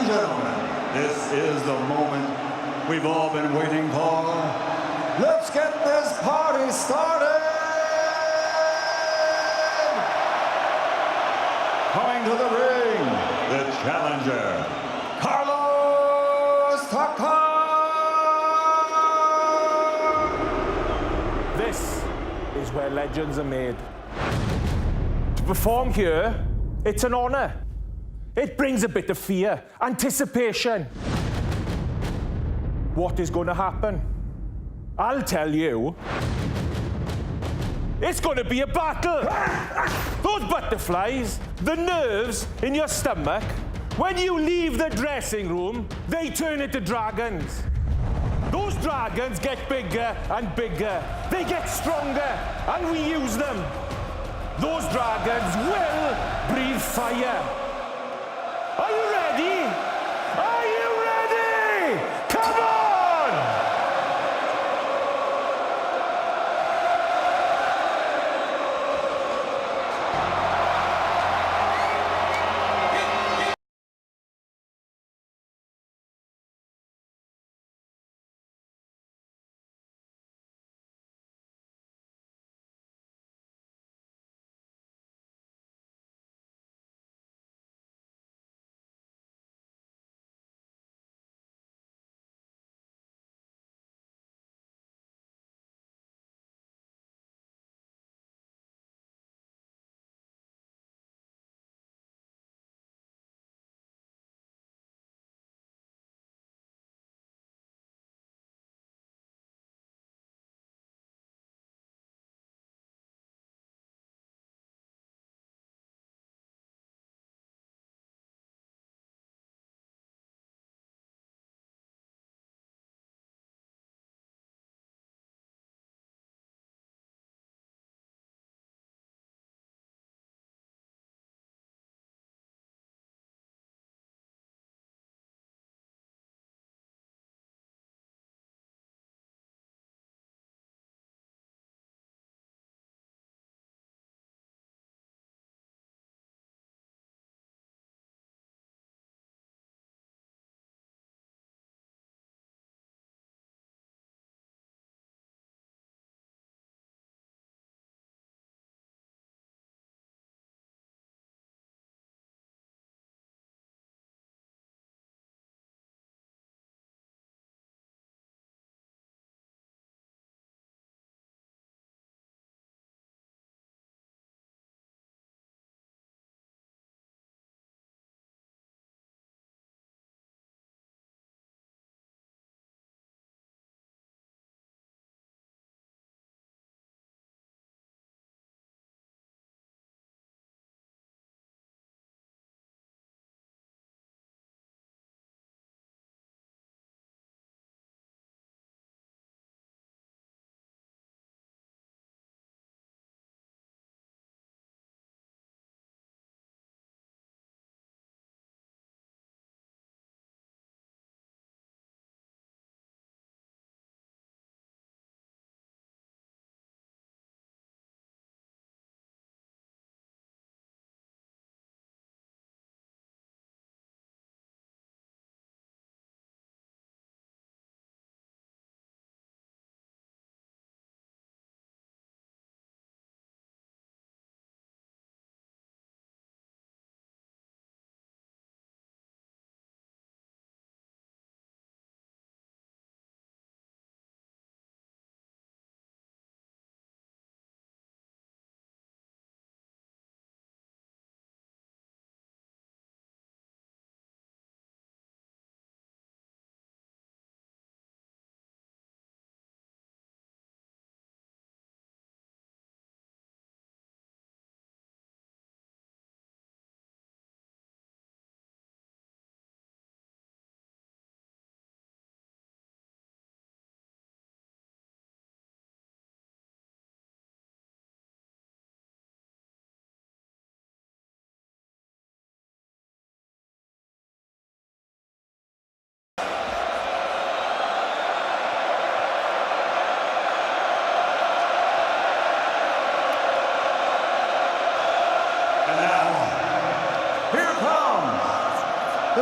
and gentlemen, this is the moment we've all been waiting for. Let's get this party started! Coming to the ring, the challenger, Takam! This is where legends are made. To perform here, it's an honor. It brings a bit of fear, anticipation. What is going to happen? I'll tell you. It's going to be a battle. Those butterflies, the nerves in your stomach, when you leave the dressing room, they turn into dragons. Those dragons get bigger and bigger. They get stronger, and we use them. Those dragons will breathe fire. Are you ready? Are you ready? Come on!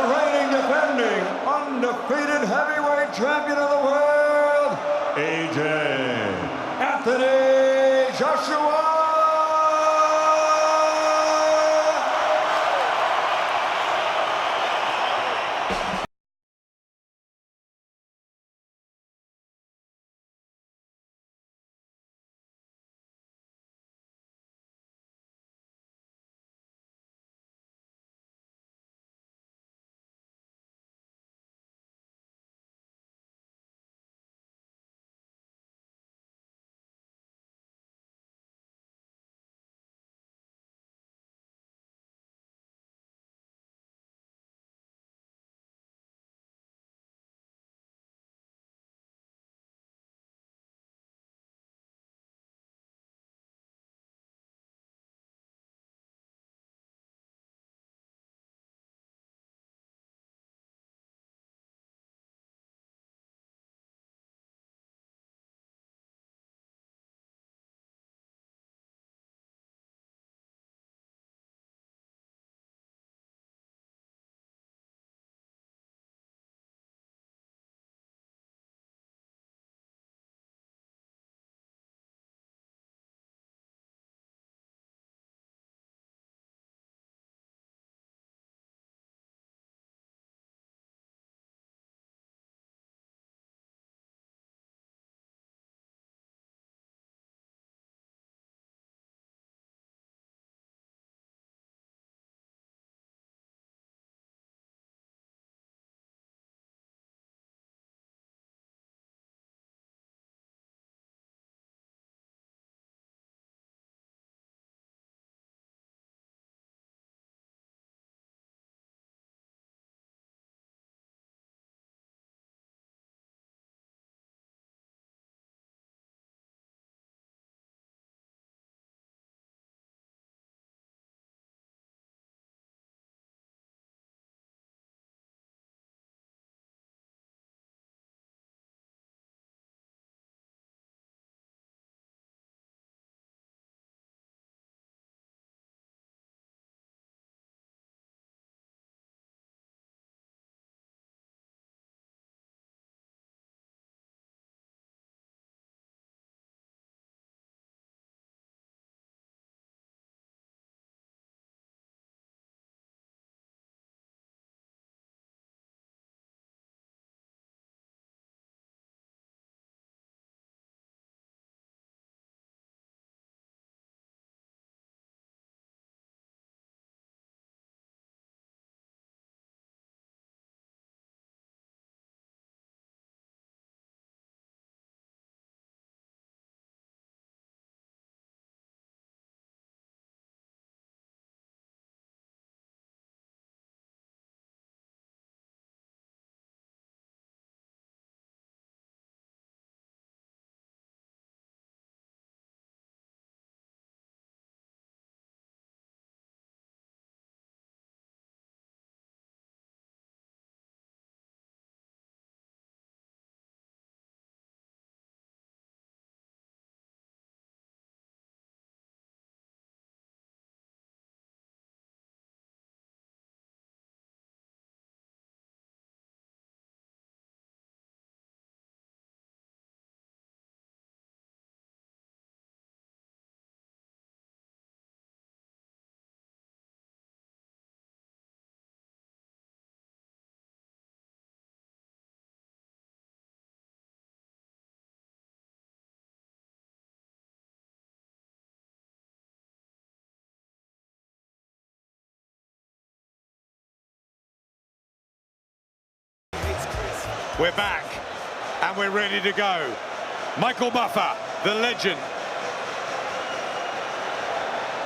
the reigning, defending, undefeated heavyweight champion of the world, AJ Anthony Joshua. We're back and we're ready to go. Michael Buffer, the legend.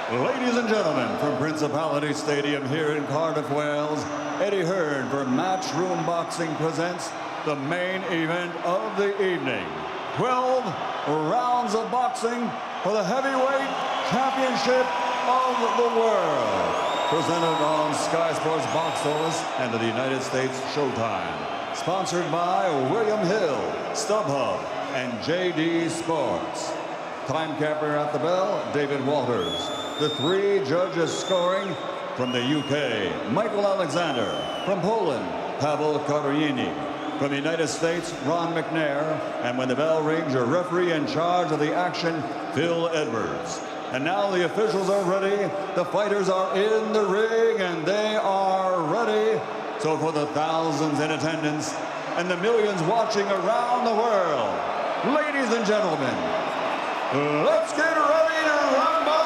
Ladies and gentlemen, from Principality Stadium here in Cardiff, Wales, Eddie Hearn for Matchroom Boxing presents the main event of the evening. 12 rounds of boxing for the heavyweight championship of the world. Presented on Sky Sports Box Office and to the United States Showtime. Sponsored by William Hill, StubHub, and JD Sports. Time capper at the bell, David Walters. The three judges scoring, From the UK, Michael Alexander. From Poland, Paweł Karolini. From the United States, Ron McNair. And when the bell rings, your referee in charge of the action, Phil Edwards. And now the officials are ready, the fighters are in the ring, and they are ready. So for the thousands in attendance and the millions watching around the world, ladies and gentlemen, let's get ready to rumble!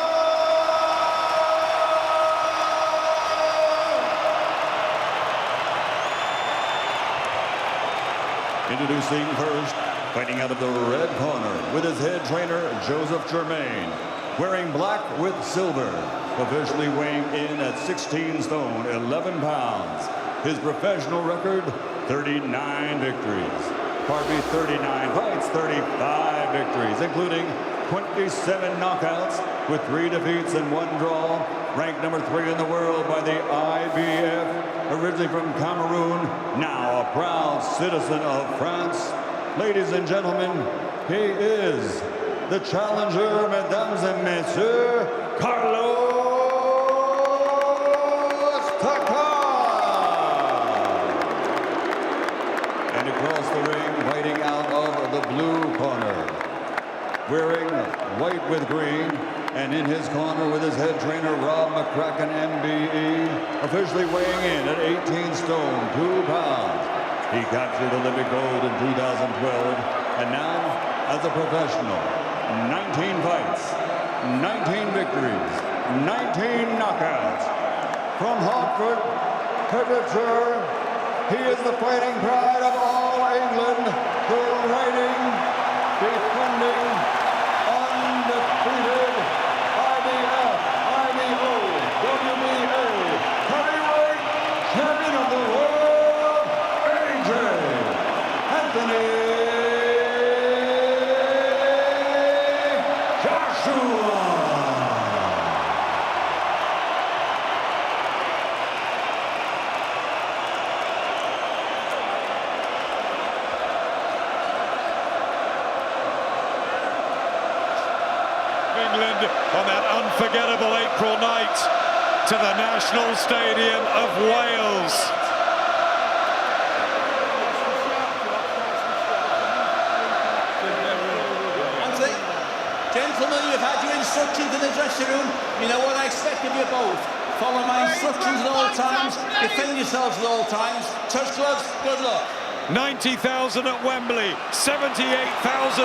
Introducing first, fighting out of the red corner with his head trainer, Joseph Germain. Wearing black with silver, officially weighing in at 16 stone, 11 pounds. His professional record, 39 victories. Pardon me, 39 fights, 35 victories, including 27 knockouts with 3 defeats and 1 draw. Ranked number 3 in the world by the IBF. Originally from Cameroon, now a proud citizen of France. Ladies and gentlemen, he is the challenger, mesdames et messieurs, Carlos Takam. And across the ring, fighting out of the blue corner, wearing white with green, and in his corner with his head trainer, Rob McCracken, MBE, officially weighing in at 18 stone, 2 pounds. He captured Olympic gold in 2012, and now, as a professional, 19 fights, 19 victories, 19 knockouts. From Hartford, Hertfordshire, he is the fighting pride of all England, the reigning, defending, undefeated IBF, IBO, WBA, heavyweight champion of the world, AJ Anthony. England on that unforgettable April night to the National Stadium of Wales. Anthony, gentlemen, you've had your instructions in the dressing room. You know what I expect of you both. Follow my instructions at all times. Defend yourselves at all times. Touch gloves, good luck. 90,000 at Wembley, 78,000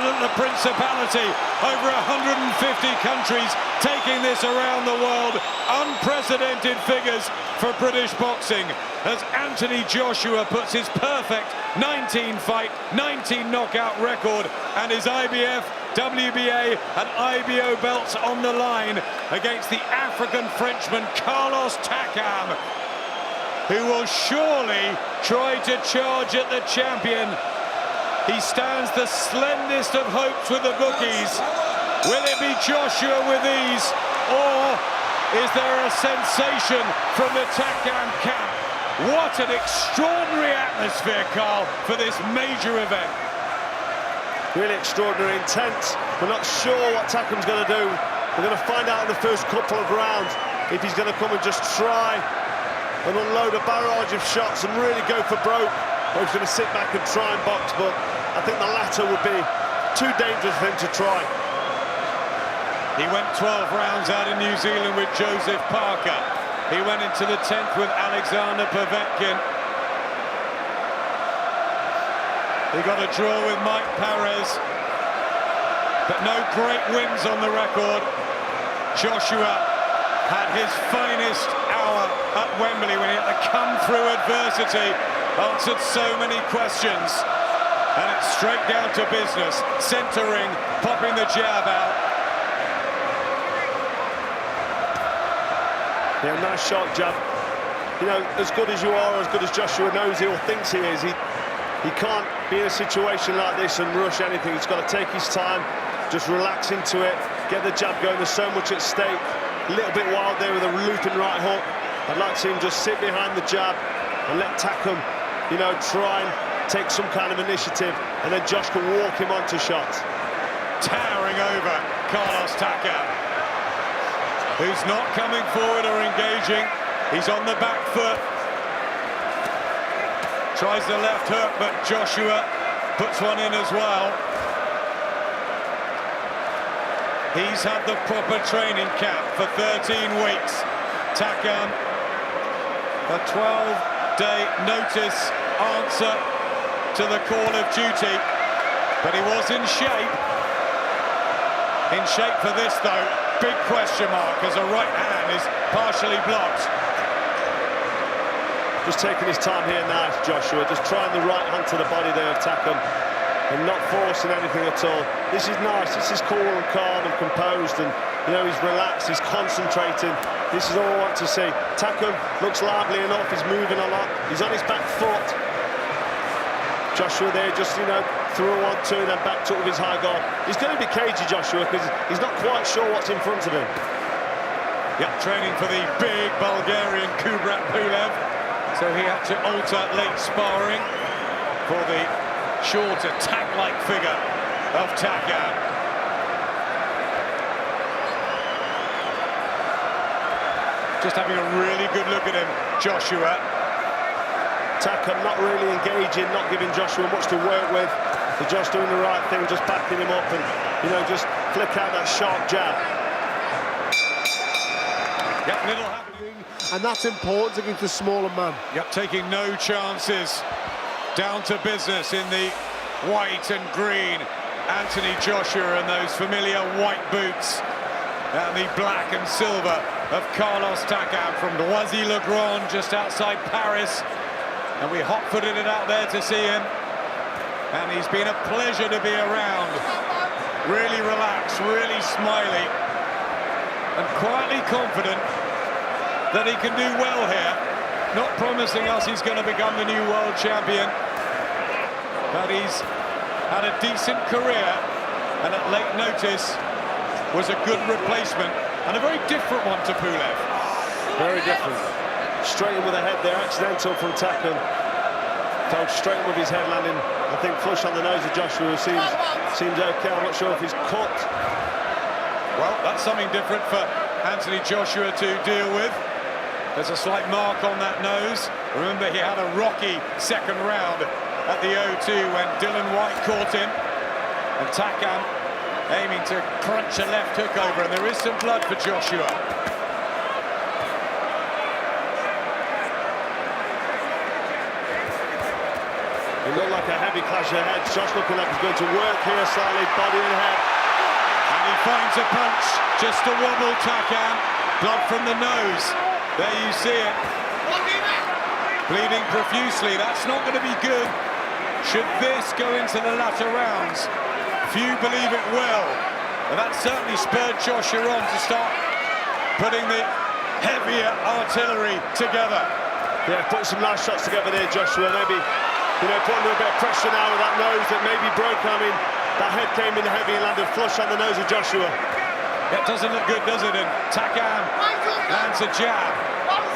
at the Principality, over 150 countries taking this around the world. Unprecedented figures for British boxing as Anthony Joshua puts his perfect 19-fight, 19 knockout record and his IBF, WBA and IBO belts on the line against the African Frenchman Carlos Takam, who will surely try to charge at the champion. He stands the slendest of hopes with the bookies. Will it be Joshua with ease, or is there a sensation from the Takam camp? What an extraordinary atmosphere, Carl, for this major event. Really extraordinary, intense. We're not sure what Takam's going to do. We're going to find out in the first couple of rounds if he's going to come and just try and unload a barrage of shots and really go for broke, or he's going to sit back and try and box, but I think the latter would be too dangerous for him to try. He went 12 rounds out in New Zealand with Joseph Parker. He went into the 10th with Alexander Povetkin. He got a draw with Mike Perez, but no great wins on the record. Joshua had his finest hour at Wembley when he had to come through adversity, answered so many questions, and it's straight down to business, centering, popping the jab out. Yeah, nice shot jab. You know, as good as you are, as good as Joshua knows he or thinks he is, he can't be in a situation like this and rush anything. He's got to take his time, just relax into it, get the jab going. There's so much at stake. A little bit wild there with a looping right hook. I'd like to see him just sit behind the jab and let Takam, you know, try and take some kind of initiative, and then Josh can walk him onto shots. Towering over Carlos Takam, who's not coming forward or engaging. He's on the back foot. Tries the left hook, but Joshua puts one in as well. He's had the proper training camp for 13 weeks. Takam, a 12-day notice answer to the call of duty, but he was in shape. In shape for this, though. Big question mark as a right hand is partially blocked. Just taking his time here now, Joshua, just trying the right hand to the body there of Takam and not forcing anything at all. This is nice, this is cool and calm and composed, and you know, he's relaxed, he's concentrating. This is all I want to see. Takam looks lively enough, he's moving a lot, he's on his back foot. Joshua there just, you know, threw a 1-2, then backed up with his high guard. He's going to be cagey, Joshua, because he's not quite sure what's in front of him. Yep, training for the big Bulgarian Kubrat Pulev. So he had to alter late sparring for the short attack-like figure of Takam. Just having a really good look at him, Joshua. Takam not really engaging, not giving Joshua much to work with. They're just doing the right thing, just backing him up and, you know, just flick out that sharp jab. Yep, little happening. And that's important against a smaller man. Yep, taking no chances. Down to business in the white and green. Anthony Joshua and those familiar white boots. And the black and silver of Carlos Takam from Noisy-le-Grand, just outside Paris. And we hot-footed it out there to see him. And he's been a pleasure to be around. Really relaxed, really smiley. And quietly confident that he can do well here. Not promising us he's going to become the new world champion. But he's had a decent career. And at late notice was a good replacement. And a very different one to Pulev. Very different. Straight in with a head there, accidental from Takam. Fell straight in with his head, landing, I think, flush on the nose of Joshua. Seems okay. I'm not sure if he's cut. Well, that's something different for Anthony Joshua to deal with. There's a slight mark on that nose. Remember, he had a rocky second round at the O2 when Dylan White caught him. And Takam aiming to crunch a left hook over, and there is some blood for Joshua. It looked like a heavy clash of heads. Josh looking like he's going to work here slightly, body and head. And he finds a punch just to wobble Takam. Blood from the nose. There you see it. Bleeding profusely. That's not going to be good. Should this go into the latter rounds? Few believe it will. And that certainly spurred Joshua on to start putting the heavier artillery together. Yeah, putting some nice shots together there, Joshua. Maybe, you know, putting a little bit of pressure now with that nose that maybe broke. I mean, that head came in heavy and landed flush on the nose of Joshua. It doesn't look good, does it? And Takam lands a jab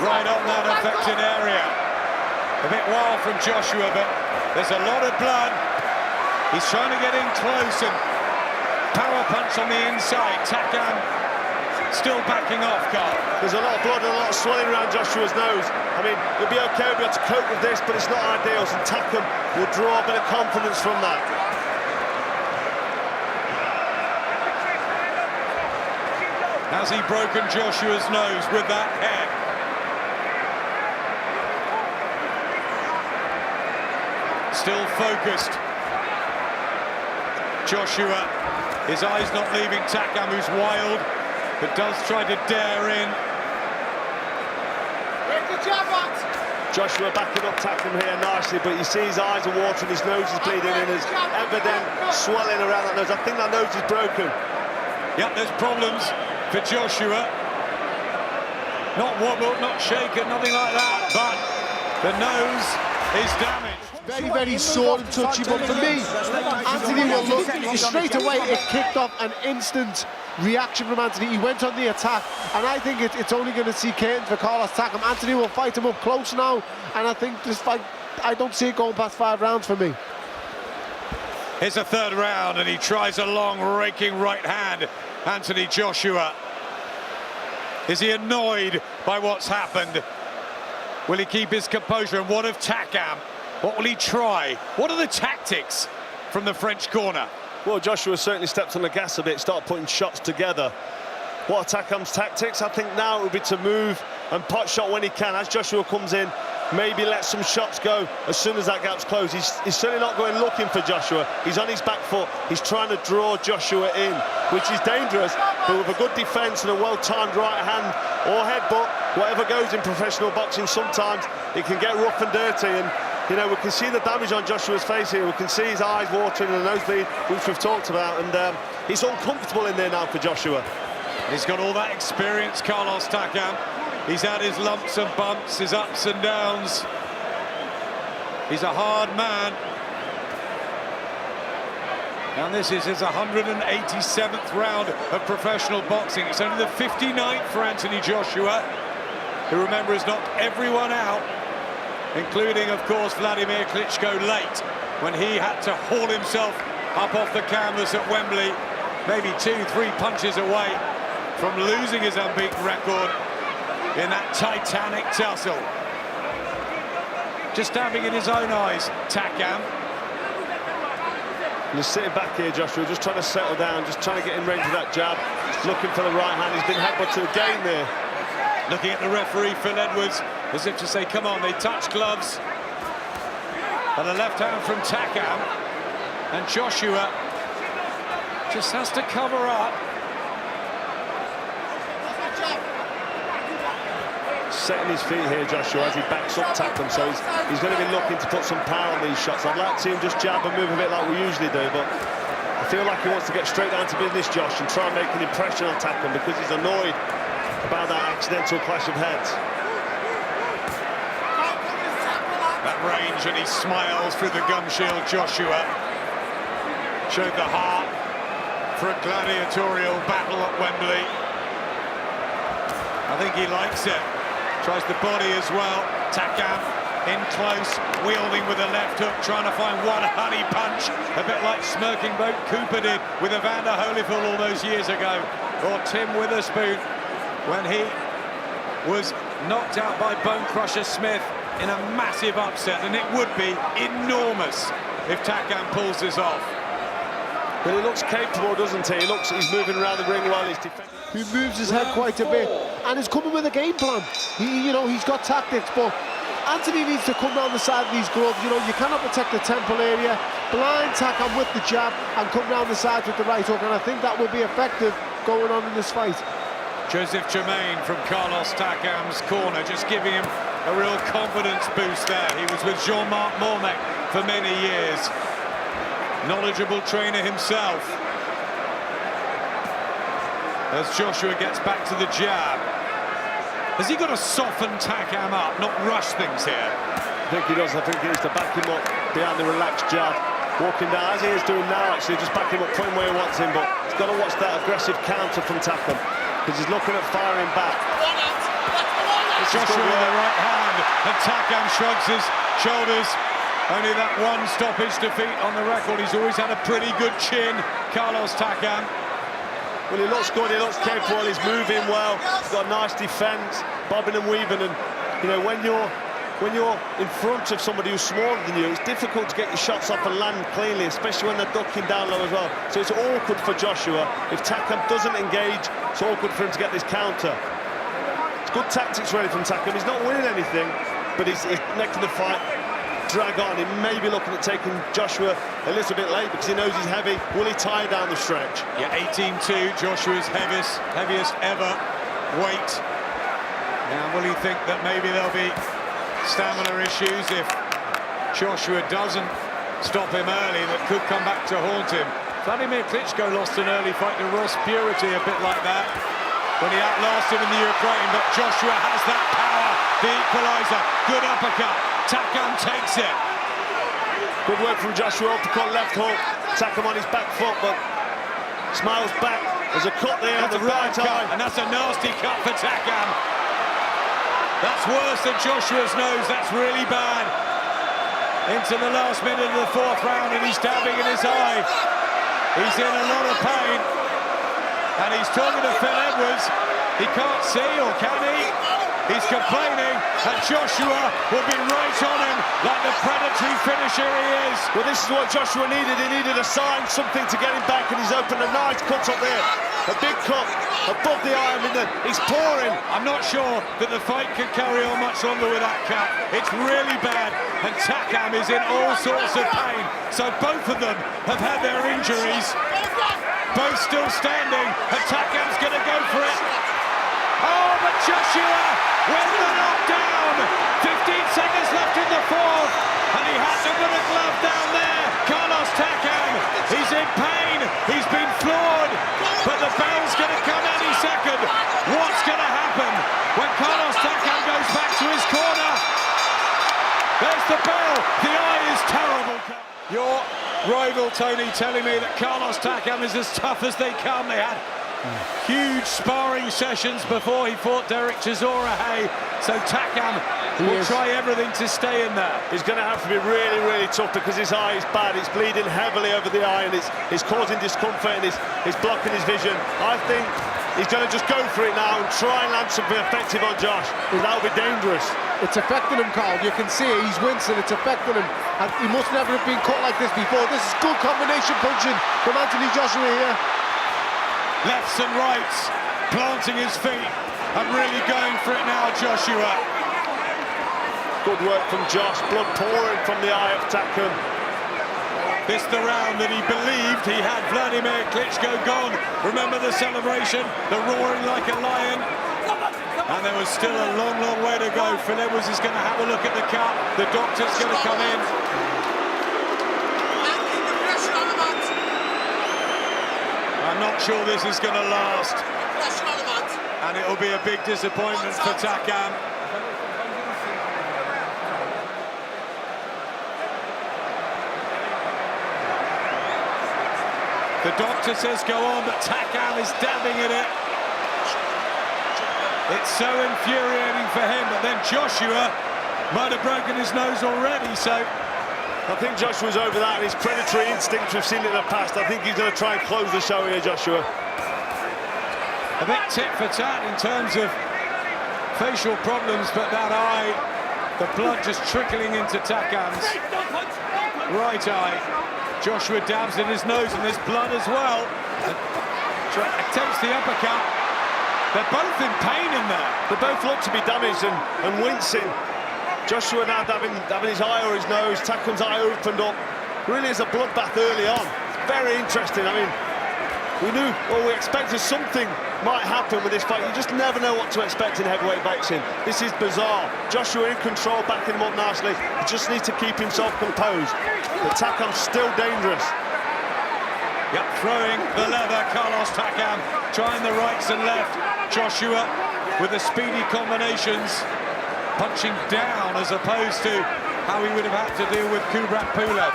right on that affected area. A bit wild from Joshua, but there's a lot of blood. He's trying to get in close and power punch on the inside. Takam still backing off, Carl. There's a lot of blood and a lot of swelling around Joshua's nose. I mean, it'll be okay, we'll be able to cope with this, but it's not ideal. And Takam will draw a bit of confidence from that. Has he broken Joshua's nose with that head? Still focused. Joshua, his eyes not leaving Takam, who's wild, but does try to dare in. Joshua backing up Takam here nicely, but you see his eyes are watering, his nose is bleeding, and there's evident swelling around that nose. I think that nose is broken. Yep, there's problems for Joshua. Not wobbled, not shaken, nothing like that, but the nose is damaged. Very, very sore and touchy, but for me, Anthony will look, straight away it kicked off an instant reaction from Anthony. He went on the attack, and I think it's only going to see curtains for Carlos Takam. Anthony will fight him up close now, and I think this fight, I don't see it going past 5 rounds for me. Here's a third round, and he tries a long, raking right hand, Anthony Joshua. Is he annoyed by what's happened? Will he keep his composure? And what of Takam? What will he try? What are the tactics from the French corner? Well, Joshua certainly stepped on the gas a bit, start putting shots together. What are Takam's tactics? I think now it would be to move and pot shot when he can. As Joshua comes in, maybe let some shots go as soon as that gap's closed. He's certainly not going looking for Joshua. He's on his back foot. He's trying to draw Joshua in, which is dangerous, but with a good defence and a well-timed right hand or headbutt, whatever goes in professional boxing, sometimes it can get rough and dirty. And you know, we can see the damage on Joshua's face here. We can see his eyes watering and the nosebleed, which we've talked about. And he's uncomfortable in there now for Joshua. He's got all that experience, Carlos Takam. He's had his lumps and bumps, his ups and downs. He's a hard man. And this is his 187th round of professional boxing. It's only the 59th for Anthony Joshua, who, remember, has knocked everyone out, including, of course, Vladimir Klitschko late, when he had to haul himself up off the canvas at Wembley, maybe 2-3 punches away from losing his unbeaten record in that titanic tussle. Just stabbing in his own eyes, Takam. Just sitting back here, Joshua, just trying to settle down, just trying to get in range of that jab, looking for the right hand. He's been headbutted again there. Looking at the referee, Phil Edwards, as if to say, come on, they touch gloves. And a left hand from Takam. And Joshua just has to cover up. Setting his feet here, Joshua, as he backs up Takam, so he's going to be looking to put some power on these shots. I'd like to see him just jab and move a bit like we usually do, but I feel like he wants to get straight down to business, Josh, and try and make an impression on Takam, because he's annoyed about that accidental clash of heads. That range, and he smiles through the gum shield. Joshua showed the heart for a gladiatorial battle at Wembley. I think he likes it. Tries the body as well. Takam in close, wielding with a left hook, trying to find one honey punch, a bit like Smirking Boat Cooper did with Evander Holyfield all those years ago, or Tim Witherspoon when he was knocked out by Bone Crusher Smith in a massive upset. And it would be enormous if Takam pulls this off. But he looks capable, doesn't he? He's moving around the ring while he's defending. He moves his head quite a bit and is coming with a game plan. He's got tactics, but Anthony needs to come down the side of these gloves. You know, you cannot protect the temple area, blind Takam with the jab and come down the sides with the right hook, and I think that will be effective going on in this fight. Joseph Germain from Carlos Takam's corner, just giving him a real confidence boost there. He was with Jean-Marc Mormec for many years. Knowledgeable trainer himself. As Joshua gets back to the jab. Has he got to soften Takam up, not rush things here? I think he does. I think he needs to back him up behind the relaxed jab. Walking down, as he is doing now, actually, just back him up, put him where he wants him, but he's got to watch that aggressive counter from Takam, because he's looking at firing back. Joshua with the right hand, and Takam shrugs his shoulders. Only that one stoppage defeat on the record. He's always had a pretty good chin, Carlos Takam. Well, he looks good, he looks capable, he's moving well, he's got a nice defence, bobbing and weaving, and you know, when you're in front of somebody who's smaller than you, it's difficult to get your shots off and land cleanly, especially when they're ducking down low as well. So it's awkward for Joshua. If Takam doesn't engage, it's awkward for him to get this counter. It's good tactics really from Takam. He's not winning anything, but he's making the fight drag on. He may be looking at taking Joshua a little bit late because he knows he's heavy. Will he tie down the stretch? Yeah, 18-2, Joshua's heaviest ever weight. Now, will he think that maybe there'll be stamina issues if Joshua doesn't stop him early that could come back to haunt him? Vladimir Klitschko lost an early fight to Ross Purity, a bit like that, when he outlasted him in the Ukraine, but Joshua has that power, the equaliser, good uppercut. Takam takes it. Good work from Joshua, uppercut, left hook. Takam on his back foot, but smiles back. There's a cut there at the right eye. And that's a nasty cut for Takam. That's worse than Joshua's nose. That's really bad. Into the last minute of the fourth round, and he's stabbing in his eye. He's in a lot of pain. And he's talking to Phil Edwards. He can't see, or can he? He's complaining, and Joshua will be right on him like the predatory finisher he is. Well, this is what Joshua needed. He needed a sign, something to get him back, and he's opened a nice cut up there. A big cut above the eye. I mean, he's pouring. I'm not sure that the fight can carry on much longer with that cut. It's really bad, and Takam is in all sorts of pain. So both of them have had their injuries. Both still standing, and Takam's going to go for it. Oh, but Joshua with the knockdown. 15 seconds left in the fourth, and he had to put a glove down there. Carlos Takam, he's in pain. He's been floored, but the bell's going to come any second. What's going to happen when Carlos Takam goes back to his corner? There's the bell. The eye is terrible. Your rival Tony telling me that Carlos Takam is as tough as they come. They had huge sparring sessions before he fought Derek Chisora. So Takam will try everything to stay in there. He's going to have to be really, really tough because his eye is bad. It's bleeding heavily over the eye, and it's causing discomfort, and it's blocking his vision. I think he's going to just go for it now and try and land something effective on Josh. That'll be dangerous. It's affecting him, Carl. You can see it. He's wincing. It's affecting him. And he must never have been cut like this before. This is good combination punching from Anthony Joshua here. Lefts and rights, planting his feet and really going for it now, Joshua. Good work from Josh. Blood pouring from the eye of Takam. This the round that he believed he had Vladimir Klitschko gone. Remember the celebration, the roaring like a lion. And there was still a long, long way to go. Phil Edwards is going to have a look at the cut. The doctor's going to come in. I'm not sure this is going to last. And it'll be a big disappointment for Takam. The doctor says go on, but Takam is dabbing at it. It's so infuriating for him, but then Joshua might have broken his nose already, so... I think Joshua's over that, and his predatory instincts, we've seen it in the past. I think he's going to try and close the show here, Joshua. A bit tit for tat in terms of facial problems, but that eye, the blood just trickling into Takam's right eye. Joshua dabs at his nose, and there's blood as well. Attempts the uppercut. They're both in pain in there. They both look to be damaged and wincing. Joshua now having his eye or his nose. Takam's eye opened up. Really is a bloodbath early on. Very interesting. I mean, we expected something might happen with this fight. You just never know what to expect in heavyweight boxing. This is bizarre. Joshua in control, backing him up nicely. He just needs to keep himself composed. But Takam's still dangerous. Yep, throwing the leather, Carlos Takam, trying the rights and left. Joshua with the speedy combinations, punching down as opposed to how he would have had to deal with Kubrat Pulev.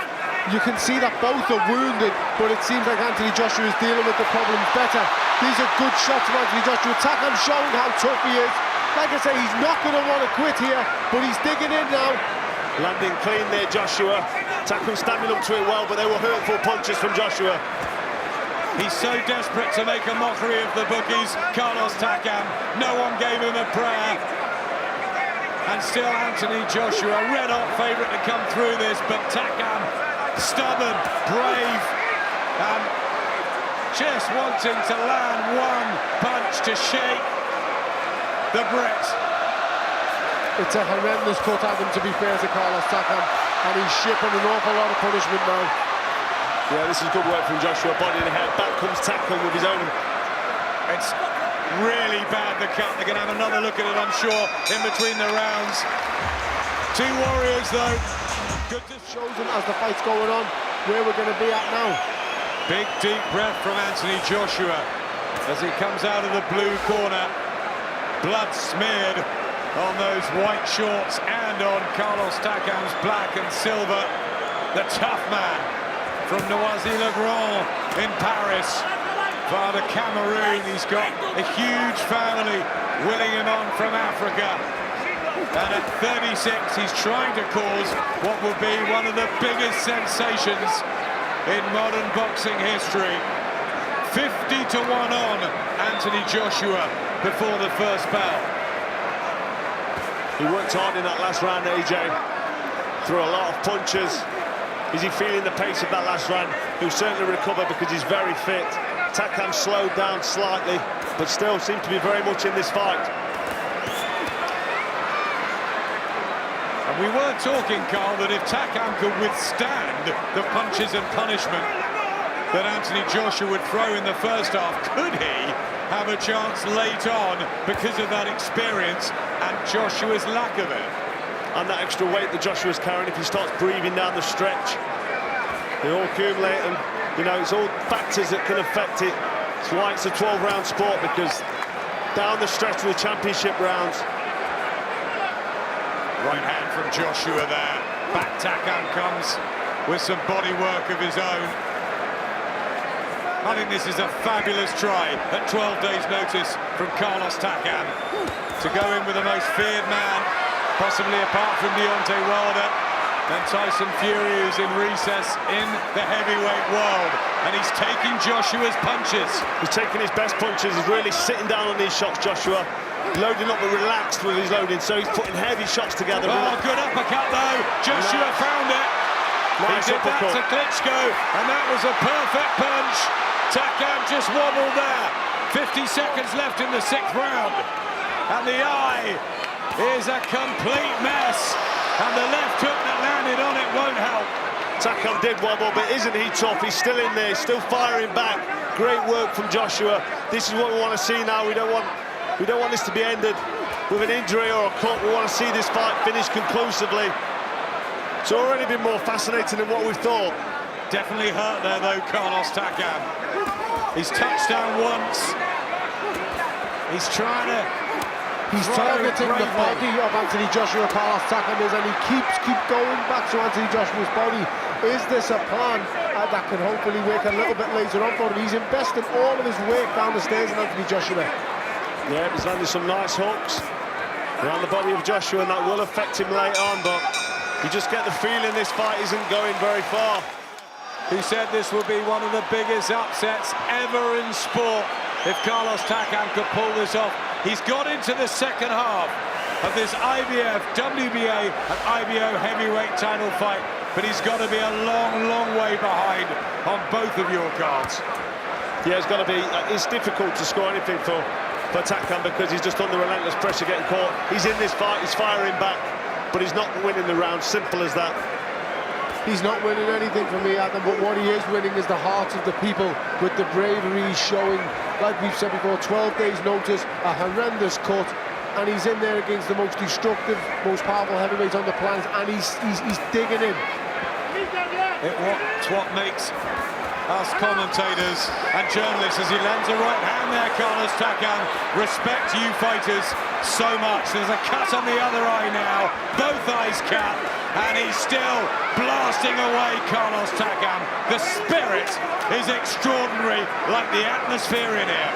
You can see that both are wounded, but it seems like Anthony Joshua is dealing with the problems better. These are good shots from Anthony Joshua. Takam showing how tough he is. Like I say, he's not going to want to quit here, but he's digging in now. Landing clean there, Joshua. Takam standing up to it well, but they were hurtful punches from Joshua. He's so desperate to make a mockery of the bookies, Carlos Takam. No one gave him a prayer. And still Anthony Joshua, red-hot favourite to come through this, but Takam, stubborn, brave, and just wanting to land one punch to shake the Brit. It's a horrendous cut at him, to be fair to Carlos Takam, and he's shipping an awful lot of punishment now. Yeah, this is good work from Joshua, body in the head. Back comes Takam with his own. It's really bad, the cut. They're going to have another look at it, I'm sure, in between the rounds. Two warriors, though. Good to shows him as the fight's going on where we're going to be at now. Big, deep breath from Anthony Joshua as he comes out of the blue corner. Blood smeared on those white shorts and on Carlos Takam's black and silver. The tough man from Noisy-le-Grand in Paris. Father Cameroon, he's got a huge family willing him on from Africa. And at 36, he's trying to cause what will be one of the biggest sensations in modern boxing history. 50-1 on Anthony Joshua before the first bell. He worked hard in that last round, AJ. Threw a lot of punches. Is he feeling the pace of that last round? He'll certainly recover because he's very fit. Takam slowed down slightly, but still seemed to be very much in this fight. And we were talking, Carl, that if Takam could withstand the punches and punishment that Anthony Joshua would throw in the first half, could he have a chance late on because of that experience and Joshua's lack of it? And that extra weight that Joshua's carrying, if he starts breathing down the stretch, they all accumulate, and you know, it's all factors that can affect it. That's why it's a 12-round sport, because down the stretch of the championship rounds. Right hand from Joshua there. Back Takam comes with some body work of his own. I think this is a fabulous try at 12 days' notice from Carlos Takam to go in with the most feared man, possibly apart from Deontay Wilder and Tyson Fury, who's in recess in the heavyweight world, and he's taking Joshua's punches. He's taking his best punches. He's really sitting down on these shots, Joshua. Loading up but relaxed with his loading, so he's putting heavy shots together. Oh, good uppercut though. Joshua found it. Nice he did uppercut. that to Klitschko, and that was a perfect punch. Takam just wobbled there. 50 seconds left in the 6th round. And the eye is a complete mess. And the left hook that landed on it won't help. Takam did wobble, but isn't he tough? He's still in there, still firing back. Great work from Joshua. This is what we want to see now. We don't want this to be ended with an injury or a cut. We want to see this fight finished conclusively. It's already been more fascinating than what we thought. Definitely hurt there though, Carlos Takam. He's touched down once. He's trying to... He's targeting the body of Anthony Joshua, Carlos Takam is, and he keeps going back to Anthony Joshua's body. Is this a plan that can hopefully work a little bit later on for him? He's invested all of his weight down the stairs in Anthony Joshua. Yeah, he's landed some nice hooks around the body of Joshua, and that will affect him late on, but you just get the feeling this fight isn't going very far. He said this would be one of the biggest upsets ever in sport if Carlos Takam could pull this off. He's got into the second half of this IBF, WBA and IBO heavyweight title fight, but he's got to be a long, long way behind on both of your cards. Yeah, it's got to be. It's difficult to score anything for Takam because he's just under relentless pressure getting caught. He's in this fight, he's firing back, but he's not winning the round. Simple as that. He's not winning anything for me, Adam, but what he is winning is the hearts of the people with the bravery he's showing. Like we've said before, 12 days notice, a horrendous cut, and he's in there against the most destructive, most powerful heavyweight on the planet, and he's digging in. It's what makes us commentators and journalists, as he lands a right hand there, Carlos Takam. Respect you fighters so much. There's a cut on the other eye now, both eyes cut, and he's still blasting away, Carlos Takam. The spirit is extraordinary, like the atmosphere in here.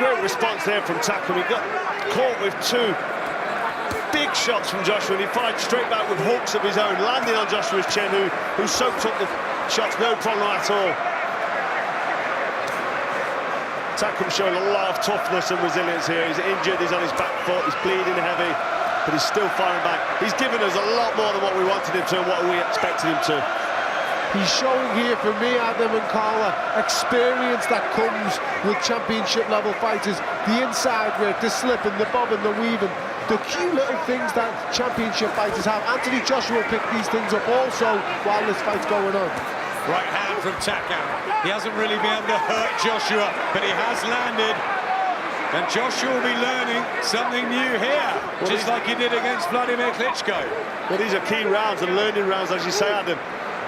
Great response there from Takam. He got caught with two big shots from Joshua, and he fired straight back with hooks of his own, landing on Joshua's chin, who soaked up the shots, no problem at all. Takam showing a lot of toughness and resilience here. He's injured, he's on his back foot, he's bleeding heavy, but he's still firing back. He's given us a lot more than what we wanted him to and what we expected him to. He's showing here, for me, Adam and Carla, experience that comes with championship-level fighters. The inside work, the slipping, the bobbing, the weaving, the cute little things that championship fighters have. Anthony Joshua will pick these things up also while this fight's going on. Right hand from Takam. He hasn't really been able to hurt Joshua, but he has landed. And Joshua will be learning something new here, just like he did against Vladimir Klitschko. Well, these are key rounds and learning rounds, as you say, Adam.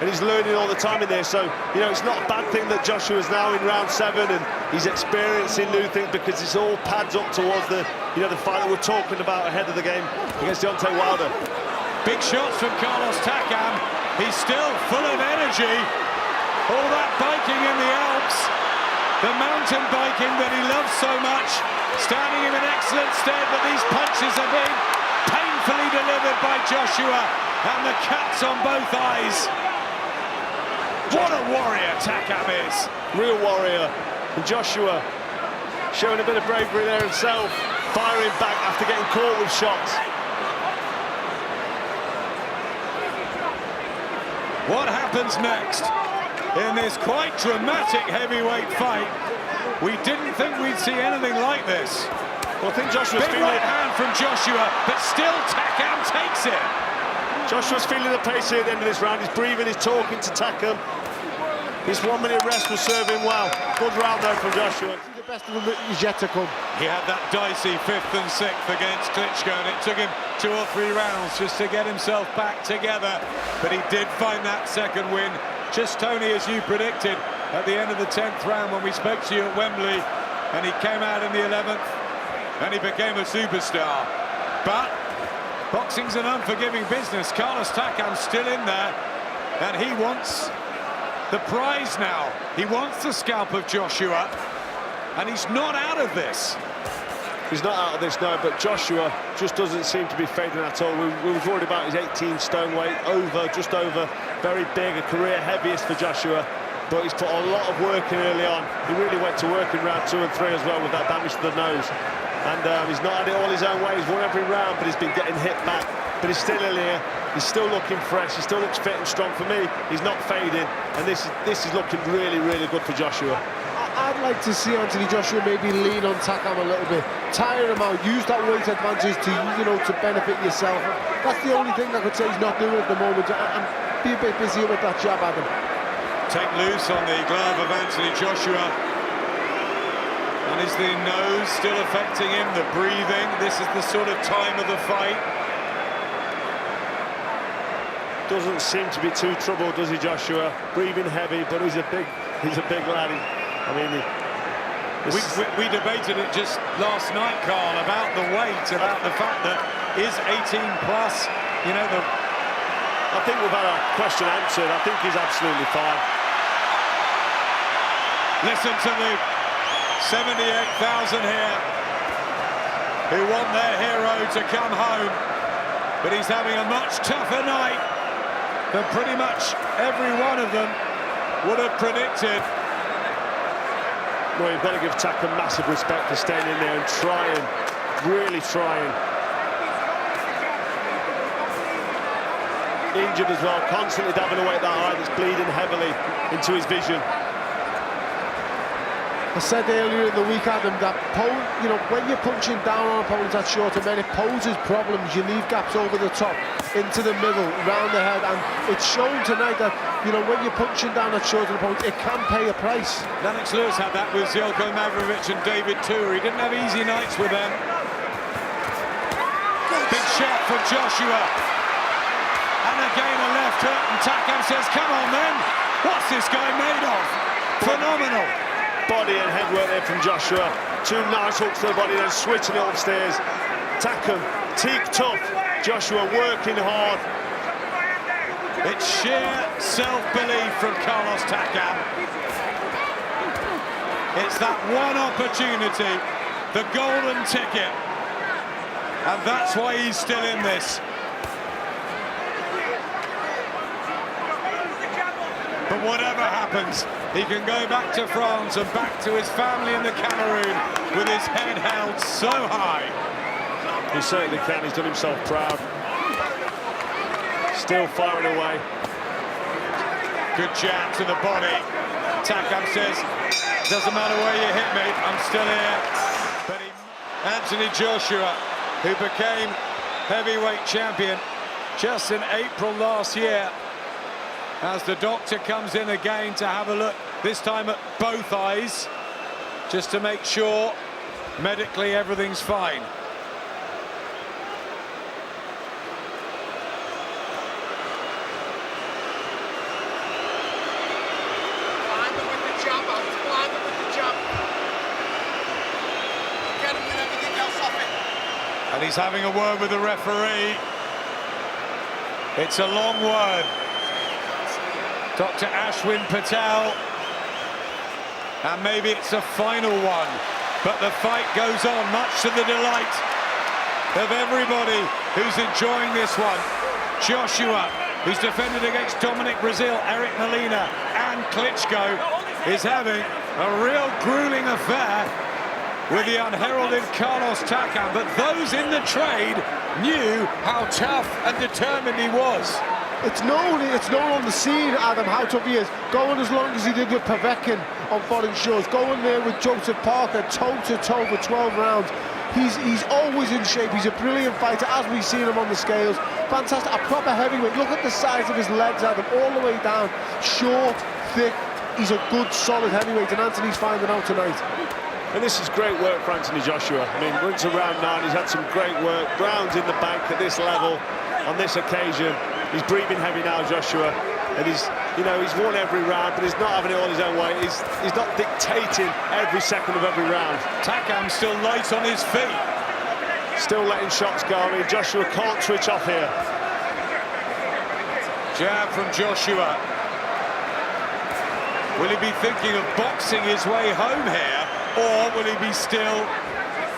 And he's learning all the time in there, so, you know, it's not a bad thing that Joshua's now in round 7 and he's experiencing new things, because it's all pads up towards the, you know, the fight that we're talking about ahead of the game against Deontay Wilder. Big shots from Carlos Takam. He's still full of energy. All that biking in the Alps, the mountain biking that he loves so much, standing in an excellent stead, but these punches are being painfully delivered by Joshua, and the cuts on both eyes. What a warrior Takam is. Real warrior. And Joshua showing a bit of bravery there himself, firing back after getting caught with shots. What happens next in this quite dramatic heavyweight fight? We didn't think we'd see anything like this. Well, I think Joshua's Big feeling right hand from Joshua, but still Takam takes it. Joshua's feeling the pace here at the end of this round. He's breathing, he's talking to Takam. This 1 minute rest will serve him well. Good round though from Joshua. The best of them is yet to come. He had that dicey 5th and 6th against Klitschko, and it took him 2 or 3 rounds just to get himself back together. But he did find that second win, just, Tony, as you predicted, at the end of the 10th round when we spoke to you at Wembley, and he came out in the 11th, and he became a superstar. But boxing's an unforgiving business. Carlos Takam's still in there, and he wants the prize now. He wants the scalp of Joshua, and he's not out of this. He's not out of this, no, but Joshua just doesn't seem to be fading at all. We were worried about his 18 stone weight, just over, very big, a career heaviest for Joshua, but he's put a lot of work in early on. He really went to work in round 2 and 3 as well with that damage to the nose. And he's not had it all his own way. He's won every round, but he's been getting hit back. But he's still in here. He's still looking fresh. He still looks fit and strong. For me, he's not fading, and this is looking really, really good for Joshua. I'd like to see Anthony Joshua maybe lean on Takam a little bit, tire him out, use that weight advantage to, you know, to benefit yourself. That's the only thing I could say he's not doing at the moment, and be a bit busier with that jab at him. Take loose on the glove of Anthony Joshua. And is the nose still affecting him, the breathing? This is the sort of time of the fight. Doesn't seem to be too troubled, does he, Joshua? Breathing heavy, but he's a big lad. I mean, we debated it just last night, Carl, about the weight, about the fact that is 18 plus, you know, I think we've had a question answered. I think he's absolutely fine. Listen to the 78,000 here who want their hero to come home, but he's having a much tougher night than pretty much every one of them would have predicted. Well, you've got to give Takam massive respect for staying in there and trying, really trying. Injured as well, constantly dabbing away at that eye that's bleeding heavily into his vision. I said earlier in the week, Adam, that you know, when you're punching down on opponents that short men, it poses problems. You leave gaps over the top, into the middle, round the head, and it's shown tonight that, you know, when you're punching down at short opponents, it can pay a price. Lennox Lewis had that with Zeljko Mavrovic and David Tour. He didn't have easy nights with them. Big shot from Joshua. And again a left hook, and Takam says, come on then, what's this guy made of? Phenomenal. Body and head work there from Joshua. 2 nice hooks to the body, then switching it upstairs. Takam, teak tough. Joshua working hard. It's sheer self-belief from Carlos Takam. It's that one opportunity, the golden ticket. And that's why he's still in this. But whatever happens, he can go back to France and back to his family in the Cameroon with his head held so high. He certainly can. He's done himself proud. Still firing away. Good jab to the body. Takam says, doesn't matter where you hit me, I'm still here. But Anthony Joshua, who became heavyweight champion just in April last year, as the doctor comes in again to have a look, this time at both eyes, just to make sure medically everything's fine. And he's having a word with the referee. It's a long word. Dr. Ashwin Patel, and maybe it's a final one, but the fight goes on, much to the delight of everybody who's enjoying this one. Joshua, who's defended against Dominic Brazil, Eric Molina, and Klitschko, is having a real grueling affair with the unheralded Carlos Takam, but those in the trade knew how tough and determined he was. It's known on the scene, Adam, how tough he is. Going as long as he did with Povetkin on foreign shows, going there with Joseph Parker, toe-to-toe for 12 rounds. He's always in shape. He's a brilliant fighter, as we've seen him on the scales. Fantastic, a proper heavyweight. Look at the size of his legs, Adam, all the way down. Short, thick. He's a good, solid heavyweight, and Anthony's finding out tonight. And this is great work for Anthony Joshua. I mean, we're into round 9. He's had some great work. Rounds in the bank at this level, on this occasion. He's breathing heavy now, Joshua, and he's won every round, but he's not having it all his own way. He's not dictating every second of every round. Takam still light on his feet. Still letting shots go. I mean, Joshua can't switch off here. Jab from Joshua. Will he be thinking of boxing his way home here, or will he be still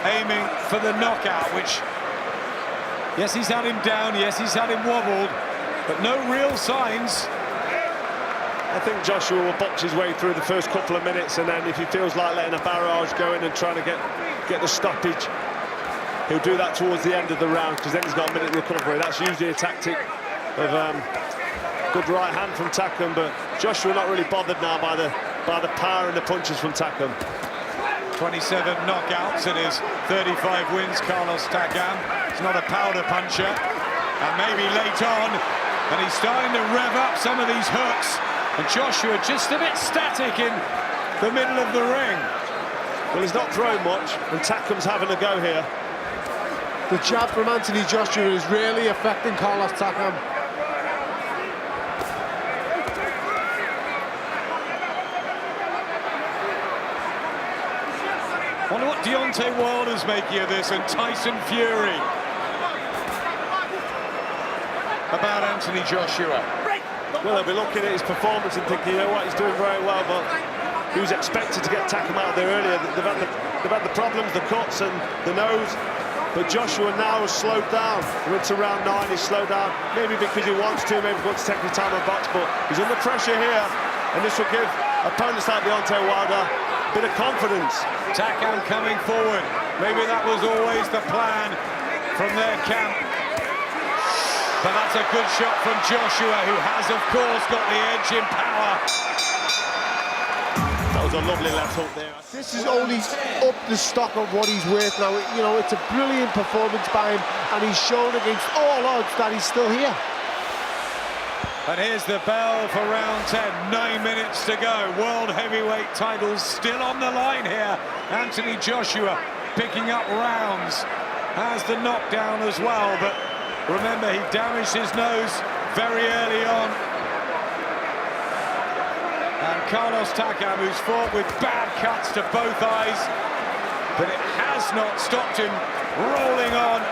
aiming for the knockout, which, yes, he's had him down, yes, he's had him wobbled, but no real signs. I think Joshua will box his way through the first couple of minutes, and then if he feels like letting a barrage go in and trying to get the stoppage, he'll do that towards the end of the round, because then he's got a minute recovery. That's usually a tactic of good right hand from Takam, but Joshua not really bothered now by the power and the punches from Takam. 27 knockouts in his 35 wins, Carlos Takam. He's not a powder puncher, and maybe late on, and he's starting to rev up some of these hooks, and Joshua just a bit static in the middle of the ring. Well, he's not throwing much, and Takam's having a go here. The jab from Anthony Joshua is really affecting Carlos Takam. I wonder what Deontay Wilder's making of this, and Tyson Fury. About Anthony Joshua. Well, they'll be looking at his performance and thinking, you know what, he's doing very well, but he was expected to get Takam out there earlier. They've had the problems, the cuts and the nose, but Joshua now has slowed down. We're into round 9, he's slowed down, maybe because he wants to, maybe wants to take his time on box, but he's under pressure here, and this will give opponents like Deontay Wilder a bit of confidence. Takam coming forward. Maybe that was always the plan from their camp. But that's a good shot from Joshua, who has, of course, got the edge in power. That was a lovely left hook there. This is only up the stock of what he's worth now. You know, it's a brilliant performance by him, and he's shown against all odds that he's still here. And here's the bell for round 10. 9 minutes to go. World heavyweight titles still on the line here. Anthony Joshua picking up rounds. Has the knockdown as well, but remember, he damaged his nose very early on. And Carlos Takam, who's fought with bad cuts to both eyes, but it has not stopped him rolling on.